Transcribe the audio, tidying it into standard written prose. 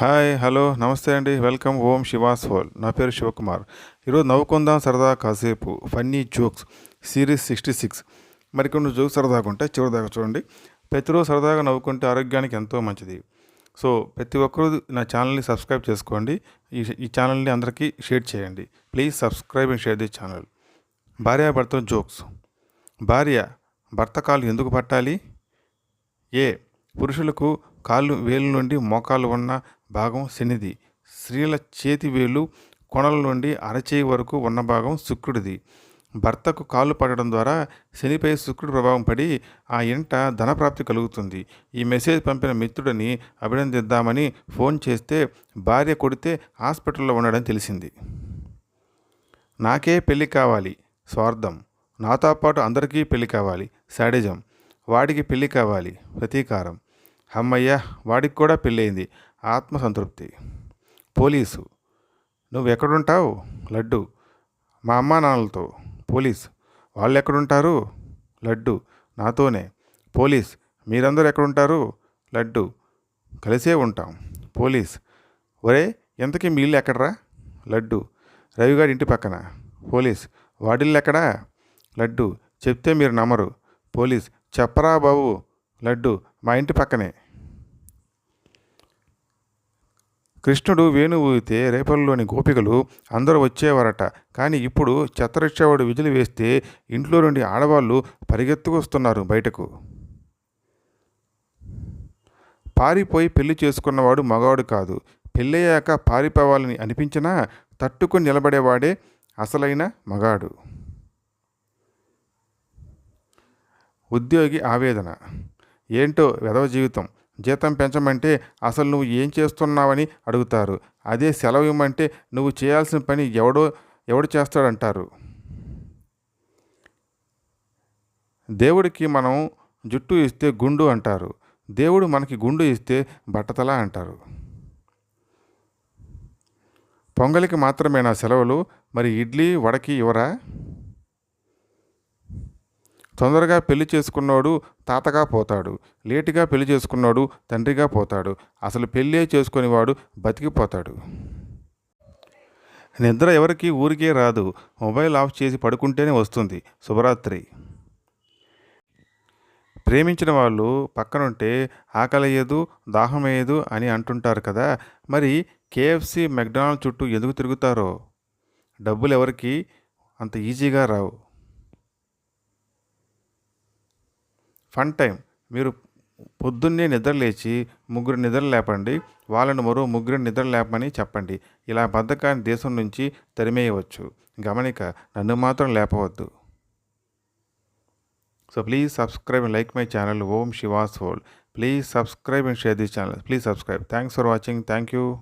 Hi hello నమస్తే అండి. Welcome ఓం Shivas whole. నా పేరు శివకుమార్. ఈరోజు నవ్వుకుందాం సరదా కాసేపు ఫన్నీ జోక్స్ సిరీస్ 66. మరికొన్ని జోక్స్ సరదాగా ఉంటాయి, చివరిదాకా చూడండి. ప్రతిరోజు సరదాగా నవ్వుకుంటే ఆరోగ్యానికి ఎంతో మంచిది. సో ప్రతి ఒక్కరూ నా ఛానల్ని సబ్స్క్రైబ్ చేసుకోండి. ఈ ఛానల్ని అందరికీ షేర్ చేయండి. Please subscribe and share the channel. భార్యాభర్తల జోక్స్. భార్య భర్త కాళ్ళు ఎందుకు పట్టాలి? ఏ. పురుషులకు కాళ్ళు వేలు నుండి మోకాలు ఉన్న భాగం శనిది. స్త్రీల చేతి వేలు కొనల నుండి అరచేయి వరకు ఉన్న భాగం శుక్రుడిది. భర్తకు కాళ్ళు పడడం ద్వారా శనిపై శుక్రుడి ప్రభావం పడి ఆ ఇంట ధనప్రాప్తి కలుగుతుంది. ఈ మెసేజ్ పంపిన మిత్రుడిని అభినందిద్దామని ఫోన్ చేస్తే భార్య కొడితే హాస్పిటల్లో ఉండడం తెలిసింది. నాకే పెళ్ళి కావాలి స్వార్థం. నాతో పాటు అందరికీ పెళ్ళి కావాలి శాడిజం. వాడికి పెళ్ళి కావాలి ప్రతీకారం. అమ్మయ్య, వాడికి కూడా పెళ్ళయింది ఆత్మసంతృప్తి. పోలీసు. నువ్వు ఎక్కడుంటావు? లడ్డు. మా అమ్మా నాన్నలతో. పోలీస్. వాళ్ళు ఎక్కడుంటారు? లడ్డు. నాతోనే. పోలీస్. మీరందరూ ఎక్కడుంటారు? లడ్డు. కలిసే ఉంటాం. పోలీస్. ఒరే, ఎంతకీ మీ ఇల్లు ఎక్కడరా? లడ్డు. రవిగారి ఇంటి పక్కన. పోలీస్. వాడిల్లు ఎక్కడా? లడ్డు. చెప్తే మీరు నమ్మరు. పోలీస్. చెప్పరా బాబు. లడ్డు. మా ఇంటి పక్కనే. కృష్ణుడు వేణు ఊగితే రేపల్లోని గోపికలు అందరూ వచ్చేవారట. కానీ ఇప్పుడు చెత్తరిచ్చేవాడు విజిలి వేస్తే ఇంట్లో నుండి ఆడవాళ్ళు పరిగెత్తుకొస్తున్నారు బయటకు. పారిపోయి పెళ్లి చేసుకున్నవాడు మగవాడు కాదు. పెళ్ళయ్యాక పారిపోవాలని అనిపించినా తట్టుకొని నిలబడేవాడే అసలైన మగాడు. ఉద్యోగి ఆవేదన. ఏంటో వెధవ జీవితం. జీతం పెంచమంటే అసలు నువ్వు ఏం చేస్తున్నావని అడుగుతారు. అదే సెలవు ఇవ్వమంటే నువ్వు చేయాల్సిన పని ఎవడు చేస్తాడంటారు. దేవుడికి మనం జుట్టు ఇస్తే గుండు అంటారు. దేవుడు మనకి గుండు ఇస్తే బట్టతల అంటారు. పొంగలికి మాత్రమేనా సెలవులు? మరి ఇడ్లీ వడకి ఇవ్వరా? తొందరగా పెళ్లి చేసుకున్నాడు తాతగా పోతాడు. లేటుగా పెళ్లి చేసుకున్నాడు తండ్రిగా పోతాడు. అసలు పెళ్ళే చేసుకునేవాడు బతికిపోతాడు. నిద్ర ఎవరికి ఊరికే రాదు. మొబైల్ ఆఫ్ చేసి పడుకుంటేనే వస్తుంది. శుభరాత్రి. ప్రేమించిన వాళ్ళు పక్కనుంటే ఆకలేయదు, దాహమేయదు అని అంటుంటారు కదా. మరి కేఎఫ్సి, మెక్డానల్డ్ చుట్టూ ఎందుకు తిరుగుతారో? డబ్బులు ఎవరికి అంత ఈజీగా రావు. Fun time. మీరు పొద్దున్నే నిద్ర లేచి ముగ్గురు నిద్ర లేపండి. వాళ్ళని మరో ముగ్గురు నిద్ర లేపమని చెప్పండి. ఇలా బద్ధకాన్ని దేశం నుంచి తరిమేయవచ్చు. గమనిక, నన్ను మాత్రం లేపవద్దు. So please subscribe and like my channel Om Shivas hole. Please subscribe and share this channel. Please subscribe. Thanks for watching. Thank you.